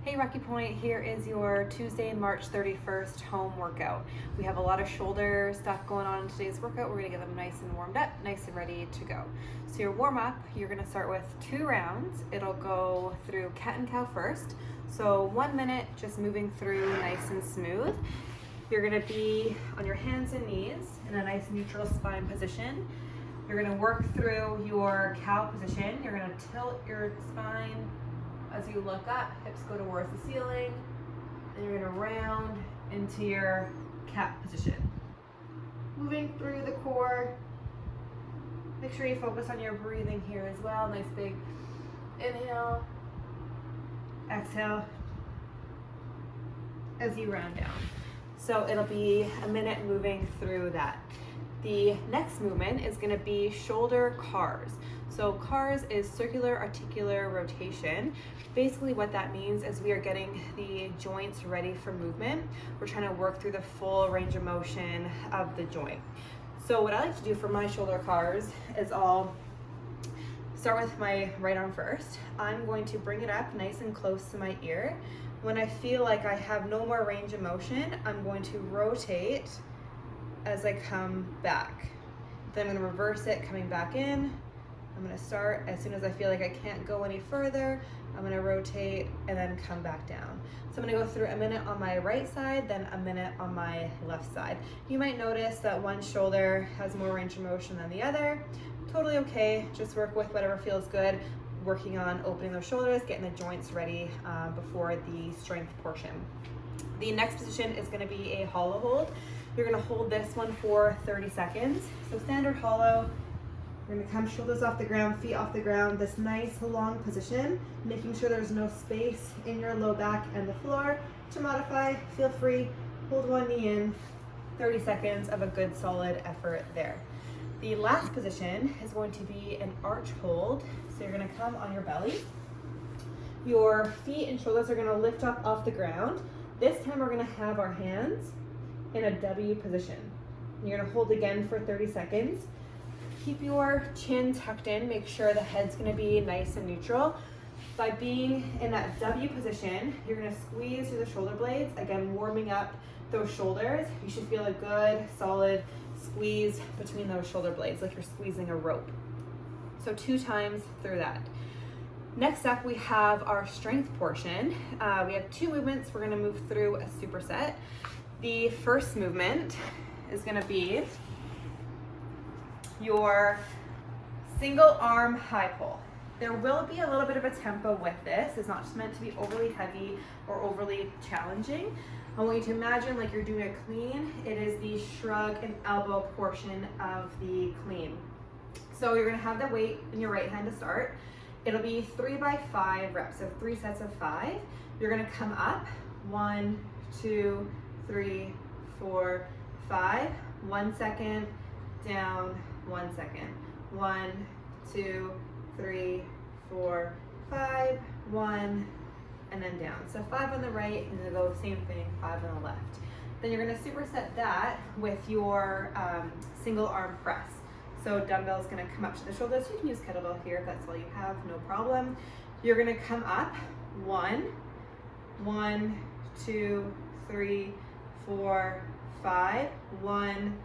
Hey Rocky Point, here is your Tuesday, March 31st home workout. We have a lot of shoulder stuff going on in today's workout. We're gonna get them nice and warmed up, nice and ready to go. So your warm up, you're gonna start with 2 rounds. It'll go through cat and cow first. So 1 minute, just moving through nice and smooth. You're gonna be on your hands and knees in a nice neutral spine position. You're gonna work through your cow position. You're gonna tilt your spine as you look up, hips go towards the ceiling, and you're gonna round into your cat position. Moving through the core. Make sure you focus on your breathing here as well. Nice big inhale, exhale, as you round down. So it'll be a minute moving through that. The next movement is gonna be shoulder cars. So cars is circular articular rotation. Basically what that means is we are getting the joints ready for movement. We're trying to work through the full range of motion of the joint. So what I like to do for my shoulder cars is I'll start with my right arm first. I'm going to bring it up nice and close to my ear. When I feel like I have no more range of motion, I'm going to rotate as I come back. Then I'm gonna reverse it, coming back in. I'm gonna start as soon as I feel like I can't go any further. I'm gonna rotate and then come back down. So I'm gonna go through a minute on my right side, then a minute on my left side. You might notice that one shoulder has more range of motion than the other. Totally okay, just work with whatever feels good. Working on opening those shoulders, getting the joints ready before the strength portion. The next position is gonna be a hollow hold. You're gonna hold this one for 30 seconds. So standard hollow, you're gonna come shoulders off the ground, feet off the ground, this nice long position, making sure there's no space in your low back and the floor. To modify, feel free, hold one knee in, 30 seconds of a good solid effort there. The last position is going to be an arch hold. So you're gonna come on your belly. Your feet and shoulders are gonna lift up off the ground. This time we're gonna have our hands in a W position. You're gonna hold again for 30 seconds. Keep your chin tucked in, make sure the head's gonna be nice and neutral. By being in that W position, you're gonna squeeze through the shoulder blades, again, warming up those shoulders. You should feel a good, solid squeeze between those shoulder blades, like you're squeezing a rope. So 2 times through that. Next up, we have our strength portion. We have 2 movements. We're gonna move through a superset. The first movement is gonna be your single arm high pull. There will be a little bit of a tempo with this. It's not just meant to be overly heavy or overly challenging. I want you to imagine like you're doing a clean. It is the shrug and elbow portion of the clean. So you're gonna have the weight in your right hand to start. It'll be 3 by 5 reps, so 3 sets of 5. You're gonna come up, 1, 2, 3, 4, 5. 1 second, down, 1 second. 1, 2, 3, 4, 5, 1, and then down. So 5 on the right, and then go same thing, 5 on the left. Then you're gonna superset that with your single arm press. So dumbbell's gonna come up to the shoulders. You can use kettlebell here if that's all you have, no problem. You're gonna come up, 1, 2, 3, 4, 5, 1,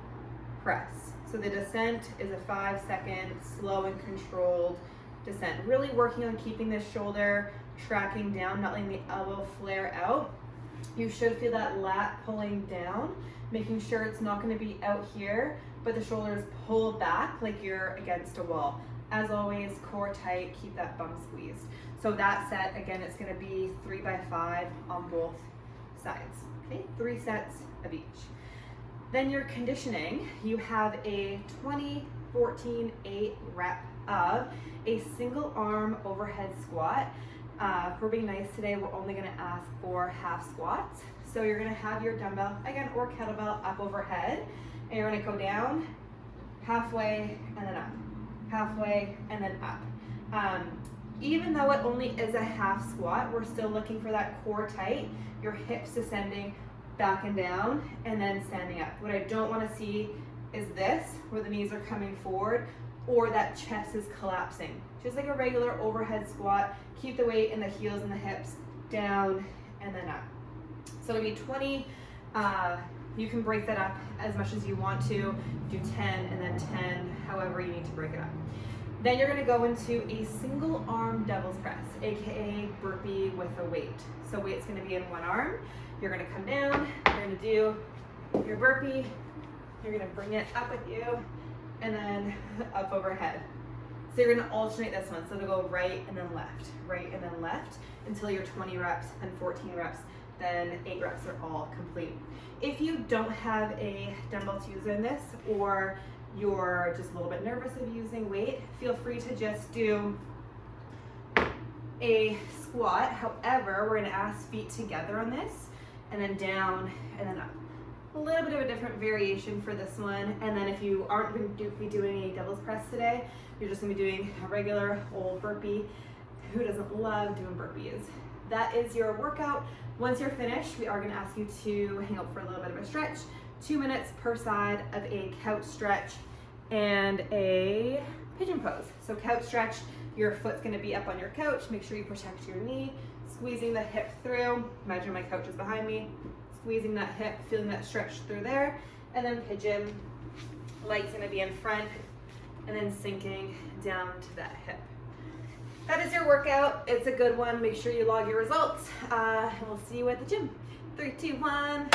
press. So the descent is a 5-second slow and controlled descent. Really working on keeping the shoulder tracking down, not letting the elbow flare out. You should feel that lat pulling down, making sure it's not gonna be out here, but the shoulders pull back like you're against a wall. As always, core tight, keep that bum squeezed. So that set, again, it's gonna be 3 by 5 on both sides, okay? 3 sets of each. Then your conditioning, you have a 20, 14, 8 rep of a single arm overhead squat. If we're being nice today, we're only gonna ask for half squats. So you're gonna have your dumbbell, again, or kettlebell up overhead, and you're gonna go down, halfway, and then up. Halfway, and then up. Even though it only is a half squat, we're still looking for that core tight, your hips descending back and down, and then standing up. What I don't wanna see is this, where the knees are coming forward, or that chest is collapsing. Just like a regular overhead squat, keep the weight in the heels and the hips, down, and then up. So it'll be 20. You can break that up as much as you want to. Do 10 and then 10, however you need to break it up. Then you're gonna go into a single arm devil's press, AKA burpee with a weight. So weight's gonna be in one arm. You're gonna come down, you're gonna do your burpee, you're gonna bring it up with you, and then up overhead. So you're gonna alternate this one. So it'll go right and then left, until you're 20 reps and 14 reps, then 8 reps are all complete. If you don't have a dumbbell to use in this, or you're just a little bit nervous of using weight, feel free to just do a squat. However, we're gonna ask feet together on this, and then down and then up. A little bit of a different variation for this one. And then if you aren't going to be doing a devil's press today, you're just going to be doing a regular old burpee. Who doesn't love doing burpees? That is your workout. Once you're finished, we are going to ask you to hang out for a little bit of a stretch. 2 minutes per side of a couch stretch and a pigeon pose. So couch stretch, your foot's going to be up on your couch. Make sure you protect your knee, squeezing the hip through. Imagine my couch is behind me. Squeezing that hip, feeling that stretch through there, and then pigeon. Leg's gonna be in front, and then sinking down to that hip. That is your workout. It's a good one. Make sure you log your results. We'll see you at the gym. 3, 2, 1.